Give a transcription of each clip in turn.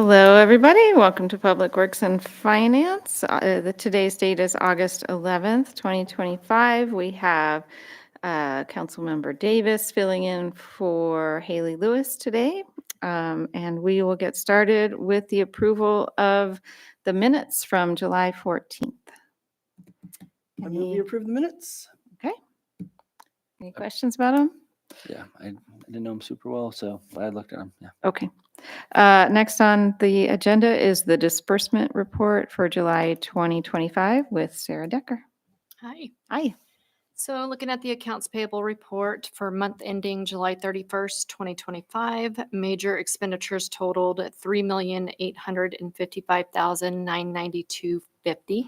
Hello, everybody. Welcome to Public Works and Finance. Today's date is August 11th, 2025. We have Councilmember Davis filling in for Haley Lewis today. And we will get started with the approval of the minutes from July 14th. I move we approve the minutes. Okay. Any questions about them? Yeah, I didn't know him super well, so I looked at him. Yeah. Okay. Next on the agenda is the disbursement report for July 2025 with Sarah Decker. Hi. Hi. So looking at the accounts payable report for month ending July 31st, 2025, major expenditures totaled $3,855,992.50.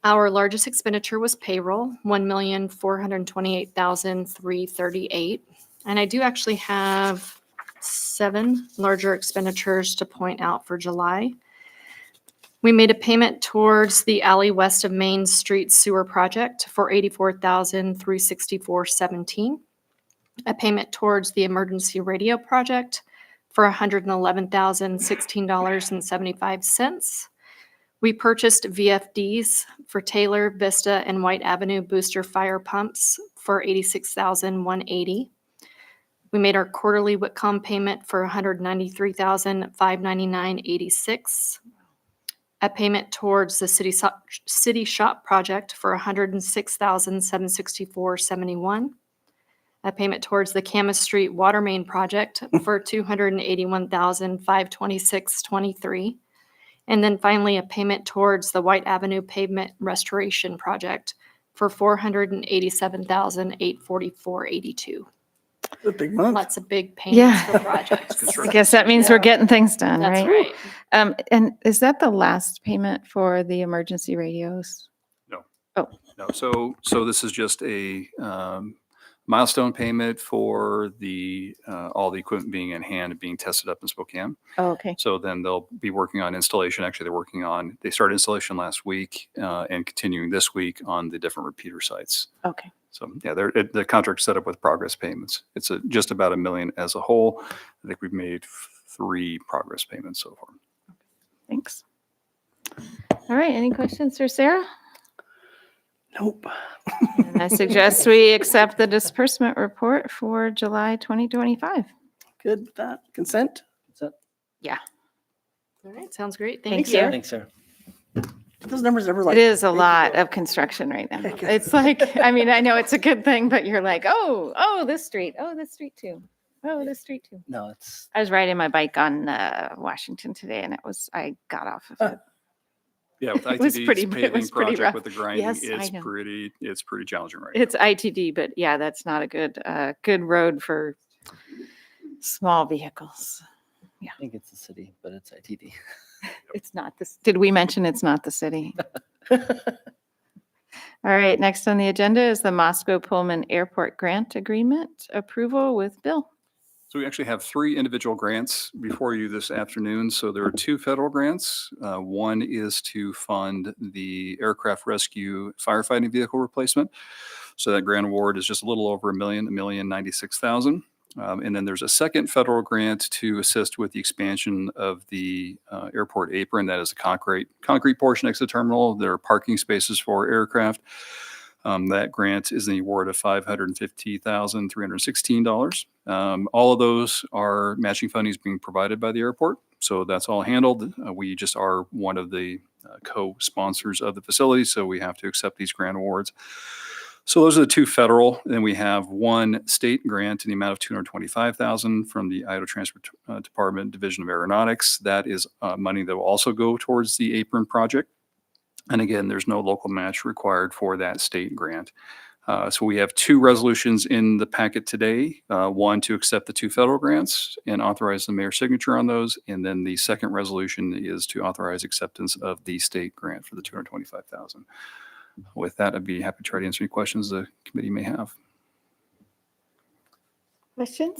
Our largest expenditure was payroll, $1,428,338. And I do actually have 7 larger expenditures to point out for July. We made a payment towards the alley west of Main Street sewer project for $84,364.17. A payment towards the emergency radio project for $111,016.75. We purchased VFDs for Taylor, Vista, and White Avenue booster fire pumps for $86,180. We made our quarterly Whitcomb payment for $193,599.86. A payment towards the city shop project for $106,764.71. A payment towards the Camas Street water main project for $281,526.23. And then finally, a payment towards the White Avenue pavement restoration project for $487,844.82. A big month. Lots of big payments Yeah. for projects. I guess that means we're getting things done, That's right? right. And is that the last payment for the emergency radios? No, so this is just a milestone payment for the all the equipment being in hand and being tested up in Spokane. Oh, okay. So then they'll be working on installation. Actually, they started installation last week and continuing this week on the different repeater sites. Okay. So yeah, the contract's set up with progress payments. It's just about $1 million as a whole. I think we've made 3 progress payments so far. Thanks. All right. Any questions for Sarah? Nope. And I suggest we accept the disbursement report for July 2025. Good with that. Consent? All right, sounds great. Thank Thank you. you. Thanks, sir. Those numbers ever like. It is a thank you. lot of construction right now. Heck yeah. It's like, I mean, I know it's a good thing, but you're like, oh, this street. Oh, this street too. Oh, this street too. No, it's I was riding my bike on Washington today, and I got off of it. Yeah, with It was ITD's pretty- it paving was pretty project rough. with the grinding, Yes, I it's know. pretty challenging right It's ITD, but yeah, that's not a good road for small vehicles. I think it's the city, but it's ITD. It's not this. Did we mention it's not the city? All right. Next on the agenda is the Moscow Pullman Airport Grant Agreement approval with Bill. So we actually have 3 individual grants before you this afternoon. So there are 2 federal grants. One is to fund the aircraft rescue firefighting vehicle replacement. So that grant award is just a little over $1,096,000. And then there's a second federal grant to assist with the expansion of the airport apron. That is the concrete portion next to the terminal. There are parking spaces for aircraft. That grant is the award of $550,316. All of those are matching funding is being provided by the airport. So that's all handled. We just are one of the co-sponsors of the facility. So we have to accept these grant awards. So those are the 2 federal. Then we have 1 state grant in the amount of $225,000 from the Idaho Transport Department Division of Aeronautics. That is money that will also go towards the apron project. And again, there's no local match required for that state grant. So we have 2 resolutions in the packet today. One to accept the 2 federal grants and authorize the mayor's signature on those. And then the second resolution is to authorize acceptance of the state grant for the $225,000. With that, I'd be happy to try to answer any questions the committee may have. Questions?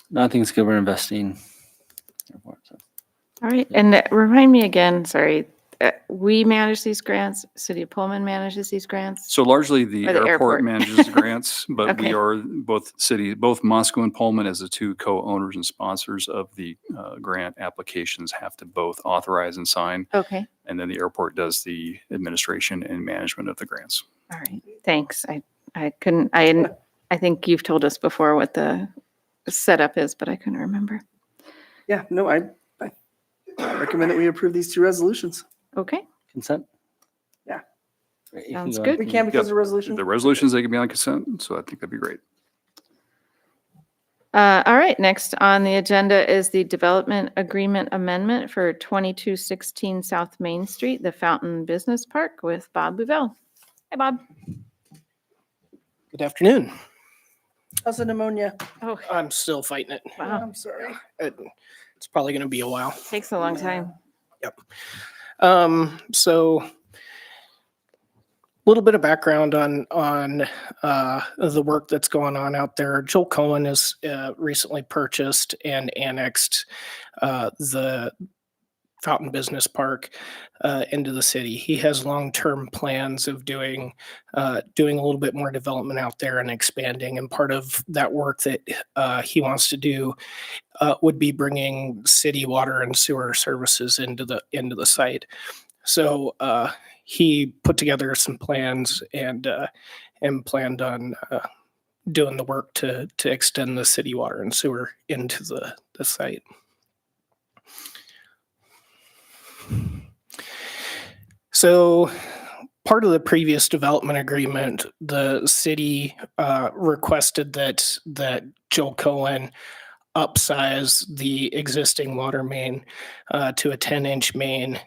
Nothing's good. We're investing. All right. And remind me again, sorry, we manage these grants, City of Pullman manages these grants? So largely the Or the airport. airport manages the grants, but Okay. we are both Moscow and Pullman as the two co-owners and sponsors of the grant applications have to both authorize and sign. Okay, And then the airport does the administration and management of the grants. all right, thanks. I think you've told us before what the setup is, but I couldn't remember. Yeah, no, I recommend that we approve these two resolutions. Okay, Consent? Yeah. Great, you Sounds go good. ahead. We can because of resolution. The resolutions, they can be on consent, so I think that'd be great. all right, next on the agenda is the development agreement amendment for 2216 South Main Street, the Fountain Business Park with Bob Bouvelle. Hi, Bob. Good afternoon. How's the pneumonia? Oh, I'm still fighting it. wow, I'm sorry. It's probably going to be a while. takes a long time. So a little bit of background on the work that's going on out there. Joel Cohen has recently purchased and annexed the Fountain Business Park into the city. He has long-term plans of doing a little bit more development out there and expanding. And part of that work that he wants to do would be bringing city water and sewer services into the site. So he put together some plans and planned on doing the work to extend the city water and sewer into the site. So part of the previous development agreement, the city requested that Joel Cohen upsize the existing water main to a 10-inch main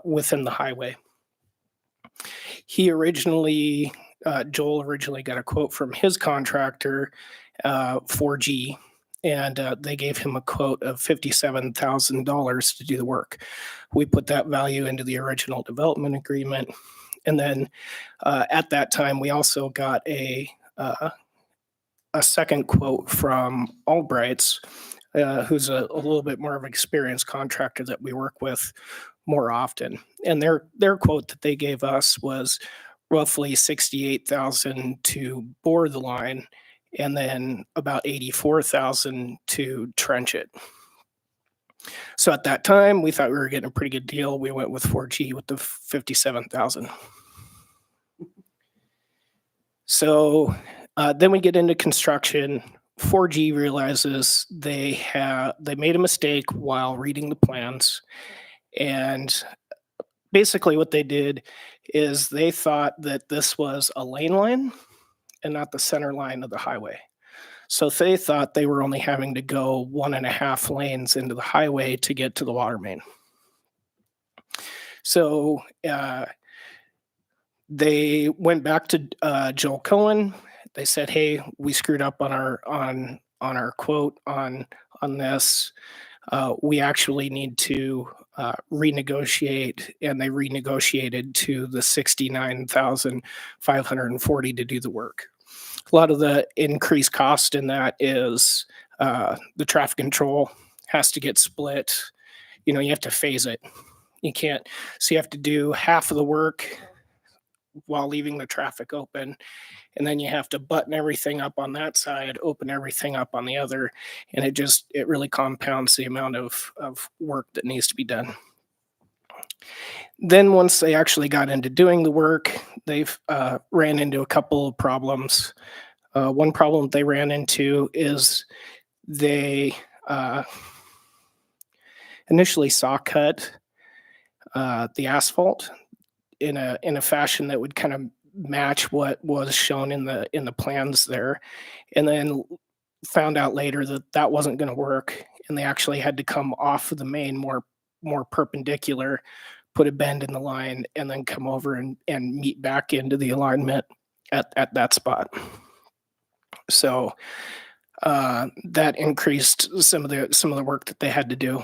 within the highway. Joel originally got a quote from his contractor, 4G, and they gave him a quote of $57,000 to do the work. We put that value into the original development agreement. And then at that time, we also got a second quote from Albright's, who's a little bit more of an experienced contractor that we work with more often. And their quote that they gave us was roughly $68,000 to bore the line, and then about $84,000 to trench it. So at that time, we thought we were getting a pretty good deal. We went with 4G with the $57,000. So then we get into construction. 4G realizes they made a mistake while reading the plans, and basically what they did is they thought that this was a lane line and not the center line of the highway. So they thought they were only having to go 1.5 lanes into the highway to get to the water main. So they went back to Joel Cohen. They said, "Hey, we screwed up on our quote on this. We actually need to renegotiate," and they renegotiated to the $69,540 to do the work. A lot of the increased cost in that is the traffic control has to get split. You know, you have to phase it. You can't, so you have to do half of the work while leaving the traffic open. And then you have to button everything up on that side, open everything up on the other. And it really compounds the amount of work that needs to be done. Then once they actually got into doing the work, they've ran into a couple of problems. One problem they ran into is they initially saw cut the asphalt in a fashion that would kind of match what was shown in the plans there, and then found out later that that wasn't going to work, and they actually had to come off of the main more perpendicular, put a bend in the line, and then come over and meet back into the alignment at that spot. So that increased some of the work that they had to do.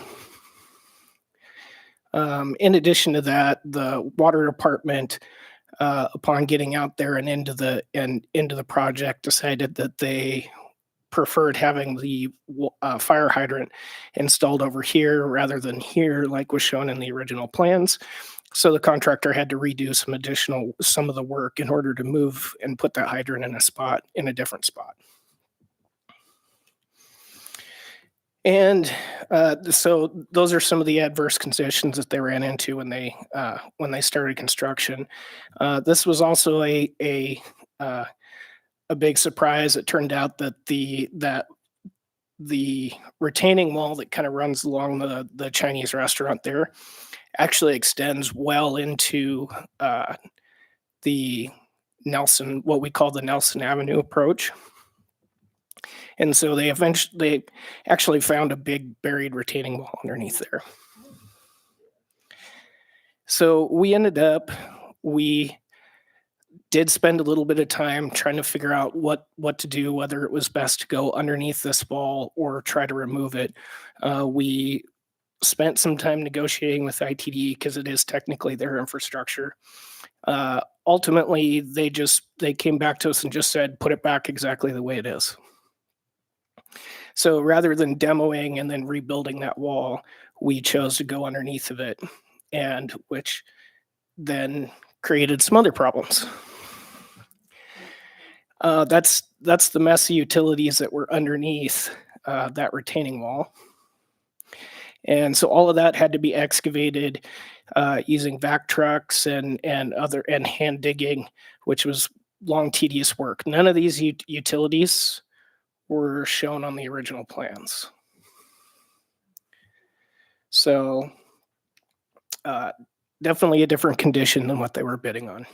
In addition to that, the water department, upon getting out there and into the project, decided that they preferred having the fire hydrant installed over here rather than here, like was shown in the original plans. So the contractor had to redo some of the work in order to move and put that hydrant in a different spot. And so those are some of the adverse conditions that they ran into when they started construction. This was also a big surprise. It turned out that the retaining wall that kind of runs along the Chinese restaurant there actually extends well into the what we call the Nelson Avenue approach. And so they actually found a big buried retaining wall underneath there. So we did spend a little bit of time trying to figure out what to do, whether it was best to go underneath this wall or try to remove it. We spent some time negotiating with ITD because it is technically their infrastructure. Ultimately, they came back to us and just said, put it back exactly the way it is. So rather than demoing and then rebuilding that wall, we chose to go underneath of it, and which then created some other problems. That's the messy utilities that were underneath that retaining wall. And so all of that had to be excavated using vac trucks and hand digging, which was long, tedious work. None of these utilities were shown on the original plans. So definitely a different condition than what they were bidding on.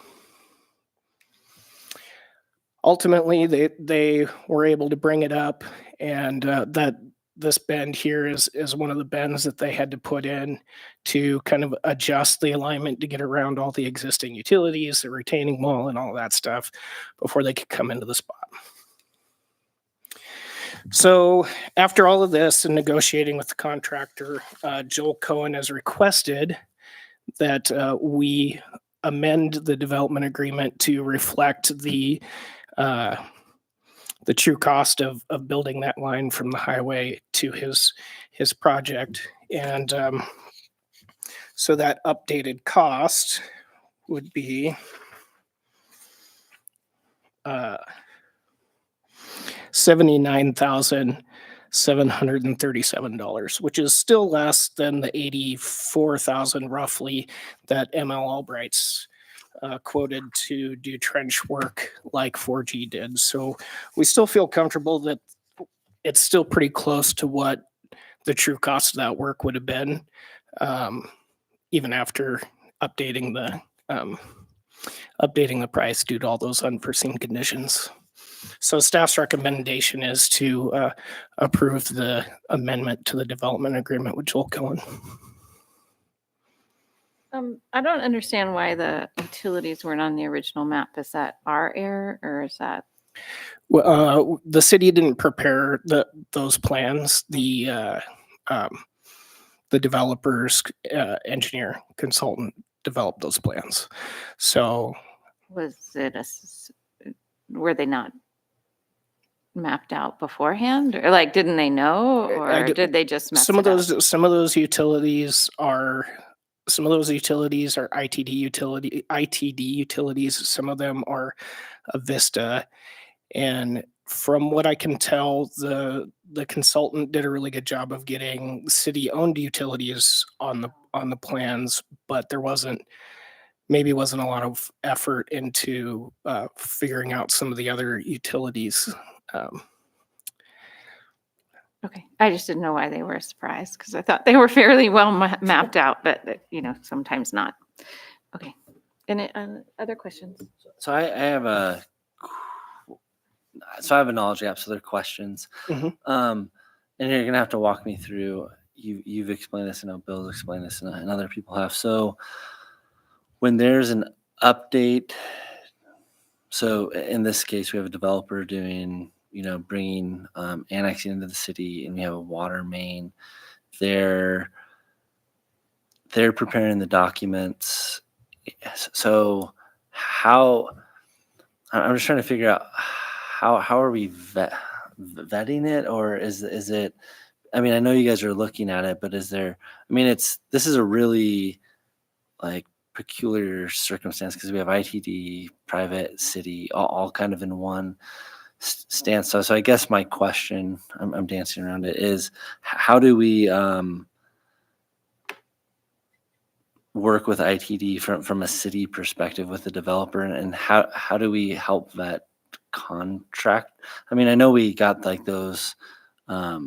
Ultimately, they were able to bring it up, and that this bend here is one of the bends that they had to put in to kind of adjust the alignment to get around all the existing utilities, the retaining wall, and all of that stuff before they could come into the spot. So after all of this and negotiating with the contractor, Joel Cohen has requested that we amend the development agreement to reflect the true cost of building that line from the highway to his project. And so that updated cost would be $79,737, which is still less than the $84,000 roughly that ML Albright's quoted to do trench work like 4G did. So we still feel comfortable that it's still pretty close to what the true cost of that work would have been, even after updating the price due to all those unforeseen conditions. So staff's recommendation is to approve the amendment to the development agreement with Joel Cohen. I don't understand why the utilities weren't on the original map. Is that our error, or is that? Well, the city didn't prepare those plans. The developer's engineer consultant developed those plans. So Was it were they not mapped out beforehand, or like didn't they know, or did they just mess some of it up? those utilities are ITD utilities. Some of them are Avista, and from what I can tell, the consultant did a really good job of getting city-owned utilities on the plans, but there wasn't a lot of effort into figuring out some of the other utilities. Okay, I just didn't know why they were a surprise, because I thought they were fairly well mapped out, but sometimes not. Okay, and other questions? So I have a knowledge gap. So there are questions, Mhm. and you're gonna have to walk me through. You've explained this, and Bill's explained this, and other people have. So when there's an update, so in this case, we have a developer doing, bringing annexing into the city, and we have a water main. They're preparing the documents. So I'm just trying to figure out how are we vetting it, or is it? I mean, I know you guys are looking at it, but is there? I mean, this is a really peculiar circumstance because we have ITD, private, city, all kind of in one stance. So I guess my question, I'm dancing around it, is how do we work with ITD from a city perspective with the developer, and how do we help that contract? I mean, I know we got like those. I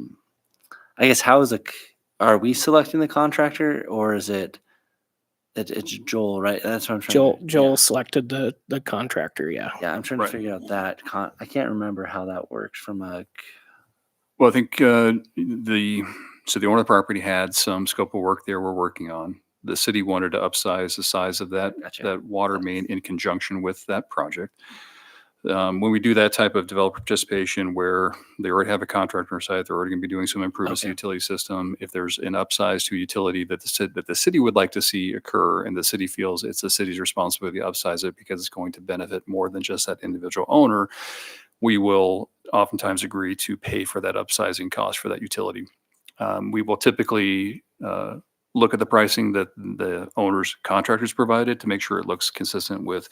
guess are we selecting the contractor, or is it's Joel, right? That's what I'm trying. Joel selected the contractor. Yeah. Yeah, I'm trying Right. to figure out that. I can't remember how that works from a. Well, I think the owner of the property had some scope of work they were working on. The city wanted to upsize the size of that Gotcha. water main in conjunction with that project. When we do that type of developer participation where they already have a contractor on site, they're already going to be doing some improvements to the Okay. utility system. If there's an upsize to a utility that the city would like to see occur, and the city feels it's the city's responsibility to upsize it because it's going to benefit more than just that individual owner, we will oftentimes agree to pay for that upsizing cost for that utility. We will typically look at the pricing that the owner's contractors provided to make sure it looks consistent with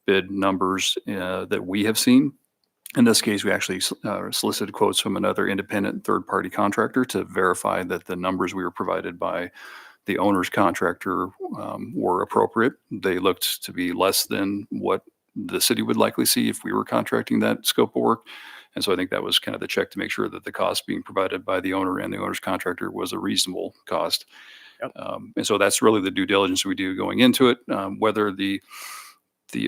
bid numbers that we have seen. In this case, we actually solicited quotes from another independent third-party contractor to verify that the numbers we were provided by the owner's contractor were appropriate. They looked to be less than what the city would likely see if we were contracting that scope of work. And so I think that was kind of the check to make sure that the cost being provided by the owner and the owner's contractor was a reasonable cost. Yep. And so that's really the due diligence we do going into it. Whether the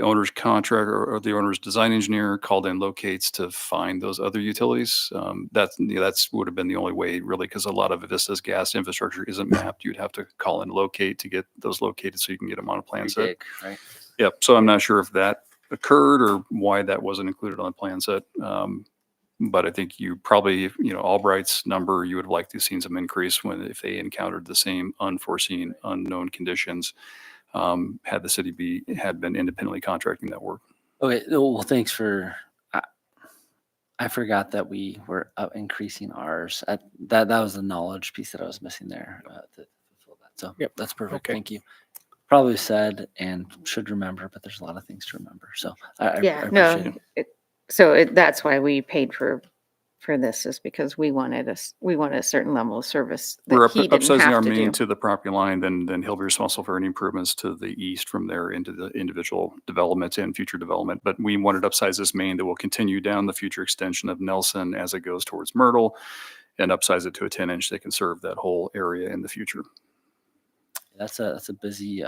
owner's contractor or the owner's design engineer called in locates to find those other utilities, that's would have been the only way really, because a lot of Vista's gas infrastructure isn't mapped. You'd have to call in locate to get those located so you can get them on a plan set. Dig, right? Yep. So I'm not sure if that occurred or why that wasn't included on the plan set. But I think you probably, Albright's number, you would have liked to have seen some increase if they encountered the same unforeseen, unknown conditions, had the city had been independently contracting that work. Okay. Well, thanks for. I forgot that we were increasing ours. That was the knowledge piece that I was missing there to fulfill that. So Yep. that's perfect. Okay. Thank you. Probably said and should remember, but there's a lot of things to remember. So I Yeah, appreciate no, it. that's why we paid for this, is because we wanted a certain level of service We're that he didn't upsizing our have to main do. to the property line, then he'll be responsible for any improvements to the east from there into the individual developments and future development. But we wanted to upsize this main that will continue down the future extension of Nelson as it goes towards Myrtle, and upsize it to a 10-inch that can serve that whole area in the future. That's a busy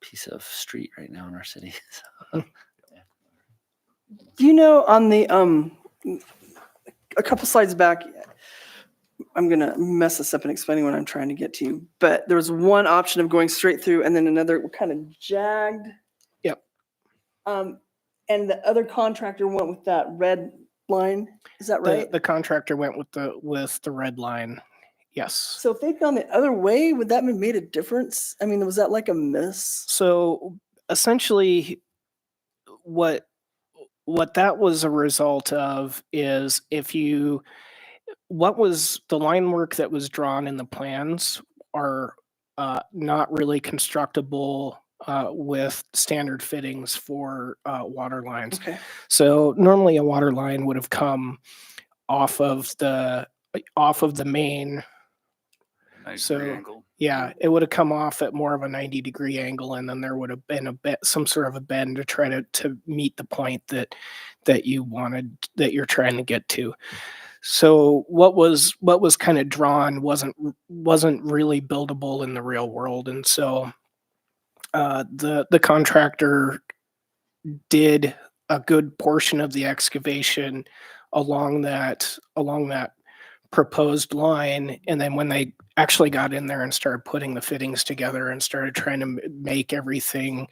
piece of street right now in our city. So, Do you know on the a couple slides back, I'm gonna mess this up in explaining what I'm trying to get to, but there was one option of going straight through and then another kind of jagged. Yep. And the other contractor went with that red line. Is that right? The contractor went with the red line. Yes. So if they'd gone the other way, would that have made a difference? I mean, was that like a miss? So essentially, what that was a result of is what was the line work that was drawn in the plans are not really constructible with standard fittings for water lines. Okay. So normally a water line would have come off of the main. Nice So, angle. Yeah, it would have come off at more of a 90-degree angle, and then there would have been some sort of a bend to try to meet the point that you're trying to get to. So what was kind of drawn wasn't really buildable in the real world, and so the contractor did a good portion of the excavation along that proposed line, and then when they actually got in there and started putting the fittings together and started trying to make everything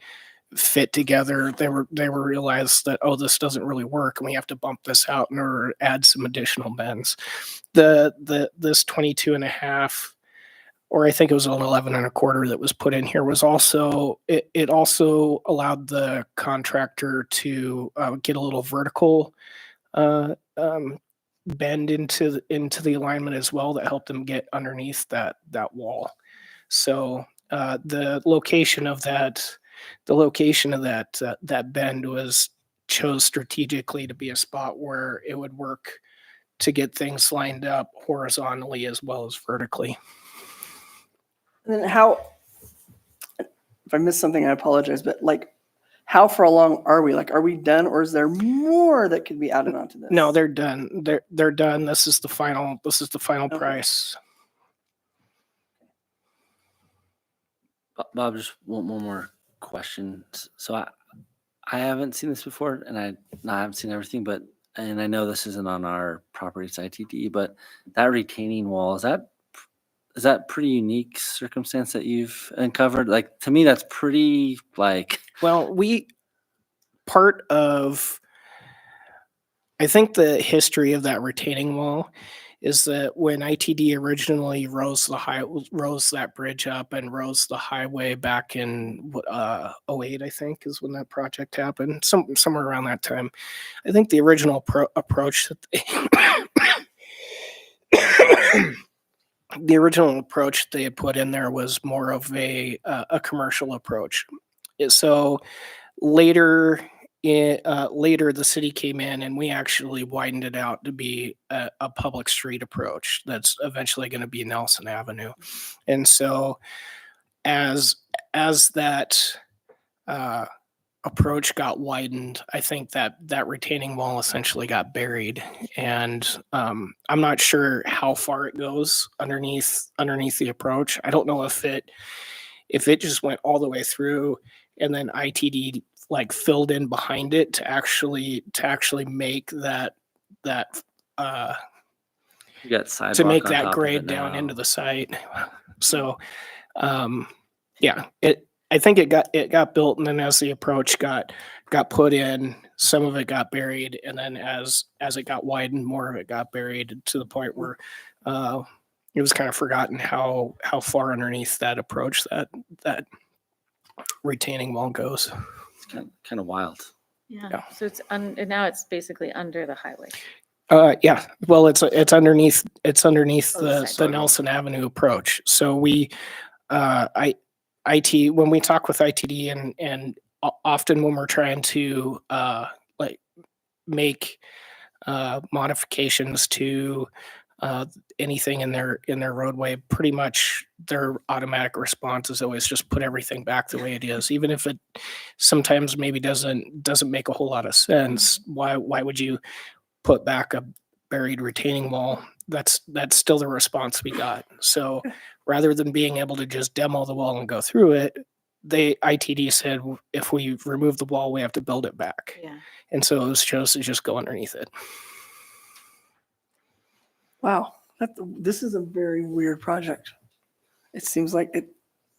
fit together, they were realized that, oh, this doesn't really work and we have to bump this out in order to add some additional bends. This 22.5, or I think it was an 11.25 that was put in here, was also it also allowed the contractor to get a little vertical bend into the alignment as well, that helped them get underneath that wall. So the location of that that bend was chose strategically to be a spot where it would work to get things lined up horizontally as well as vertically. And then how, if I missed something, I apologize, but like, how far along are we? Like, are we done, or is there more that could be added onto this? No, they're done. They're done. This is the final Okay. price. Bob, just one more question. So I haven't seen this before, and I haven't seen everything, but and I know this isn't on our property, it's ITD, but that retaining wall, is that pretty unique circumstance that you've uncovered? Like, to me, that's pretty, like, Well, I think the history of that retaining wall is that when ITD originally rose that bridge up and rose the highway back in 08, I think is when that project happened, somewhere around that time. I think the original approach that the original approach they had put in there was more of a commercial approach. So later the city came in and we actually widened it out to be a public street approach that's eventually going to be Nelson Avenue. And so as that approach got widened, I think that retaining wall essentially got buried. And I'm not sure how far it goes underneath the approach. I don't know if it just went all the way through and then ITD like filled in behind it to actually make that you got sidewalk to make on that top of grade it down now. into the site. So yeah, I think it got built, and then as the approach got put in, some of it got buried, and then as it got widened, more of it got buried to the point where it was kind of forgotten how far underneath that approach that retaining wall goes. It's kind of wild. Yeah, so it's, and now it's basically under the highway. Yeah, well, it's underneath Oh, the the sidewalk. Nelson Avenue approach. So when we talk with ITD and often when we're trying to like make modifications to anything in their roadway, pretty much their automatic response is always just put everything back the way it is, even if it sometimes maybe doesn't make a whole lot of sense. Why would you put back a buried retaining wall? That's still the response we got. So rather than being able to just demo the wall and go through it, ITD said if we remove the wall, we have to build it back. Yeah. And so it was chose to just go underneath it. Wow, this is a very weird project. It seems like it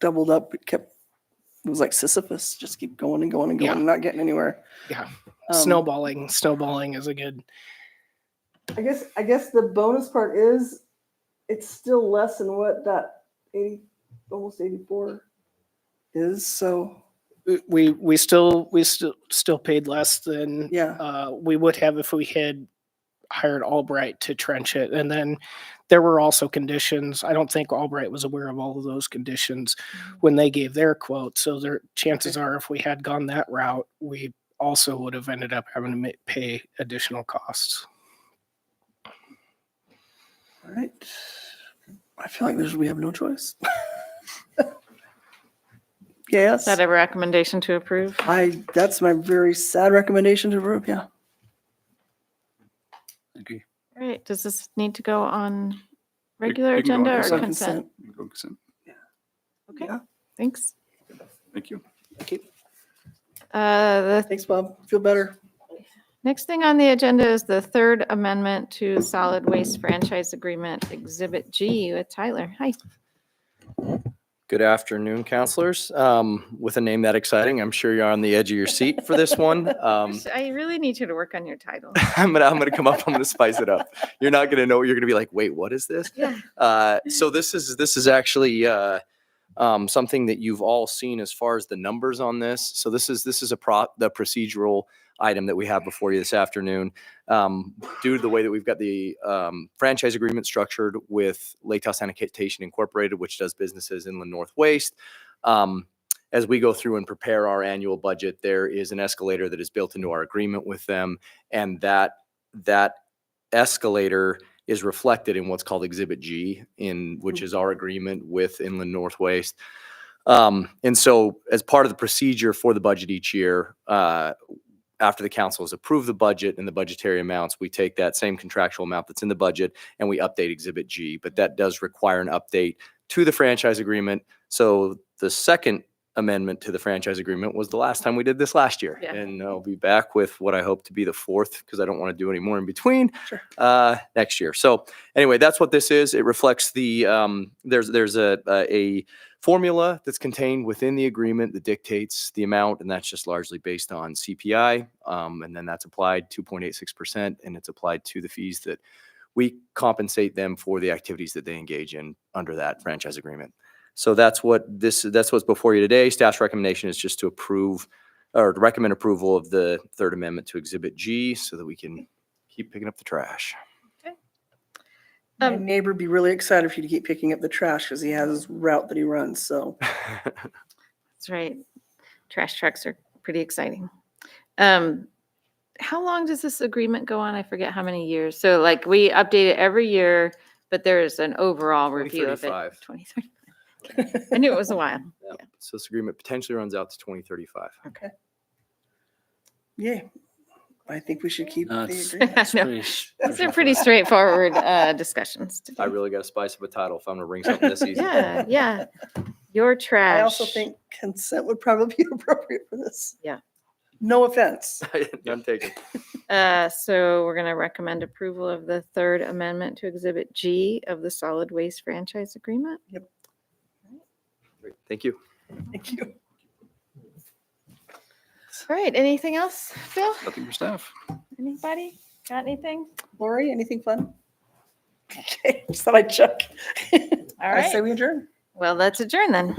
doubled up. It was like Sisyphus, just keep going and going and going Yeah. and not getting anywhere. Yeah. Um, Snowballing is a good. I guess the bonus part is it's still less than what that 80, almost 84 is. So We still paid less than yeah, we would have if we had hired Albright to trench it. And then there were also conditions. I don't think Albright was aware of all of those conditions when they gave their quote. So their chances are if we had gone that route, we also would have ended up having to pay additional costs. all right. I feel like we have no choice. Yes, Is that a recommendation to approve? that's my very sad recommendation to approve. Yeah. Agree. All right, does this need to go on regular it can go on agenda or consent. consent? You can go consent. Okay, Yeah. thanks. Thank you. The Thanks, Bob. Feel better. next thing on the agenda is the third amendment to solid waste franchise agreement, Exhibit G with Tyler. Hi. Good afternoon, counselors. With a name that exciting, I'm sure you're on the edge of your seat for this one. I really need you to work on your title. I'm gonna come up. I'm gonna spice it up. You're not gonna know. You're gonna be like, wait, what is this? Yeah. So this is actually something that you've all seen as far as the numbers on this. So this is the procedural item that we have before you this afternoon. Due to the way that we've got the franchise agreement structured with Lake Tahoe Sanitation Incorporated, which does businesses inland North Waste. As we go through and prepare our annual budget, there is an escalator that is built into our agreement with them, and that escalator is reflected in what's called Exhibit G, which is our agreement with Inland North Waste. And so as part of the procedure for the budget each year, after the council has approved the budget and the budgetary amounts, we take that same contractual amount that's in the budget and we update Exhibit G. But that does require an update to the franchise agreement. So the second amendment to the franchise agreement was the last time we did this last year. Yeah. And I'll be back with what I hope to be the fourth, because I don't want to do any more in between, Sure. next year. So anyway, that's what this is. It reflects the, there's a formula that's contained within the agreement that dictates the amount, and that's just largely based on CPI. And then that's applied 2.86%, and it's applied to the fees that we compensate them for the activities that they engage in under that franchise agreement. So that's what's before you today. Staff's recommendation is just to approve or to recommend approval of the third amendment to Exhibit G so that we can keep picking up the trash. My neighbor would be really excited for you to keep picking up the trash because he has his route that he runs. So That's right. Trash trucks are pretty exciting. How long does this agreement go on? I forget how many years. So like we update it every year, but there's an overall review of it. 2035. 2035. I knew it was a while. Yeah. So this agreement potentially runs out to 2035. yeah, I think we should keep No, the it's- agreement. it's No, pretty- These are pretty straightforward discussions. I today. really got to spice up a title if I'm going to bring something this easy. Yeah, yeah. Your trash. I also think consent would probably be appropriate for this. Yeah. No offense. None taken. So we're going to recommend approval of the third amendment to Exhibit G of the solid waste franchise agreement. Great. Thank you. Thank you. All right, anything else, Phil? Nothing for staff. Anybody got anything? Lori, anything fun? Okay, just thought I'd check. All I say right, we adjourn. well, let's adjourn then.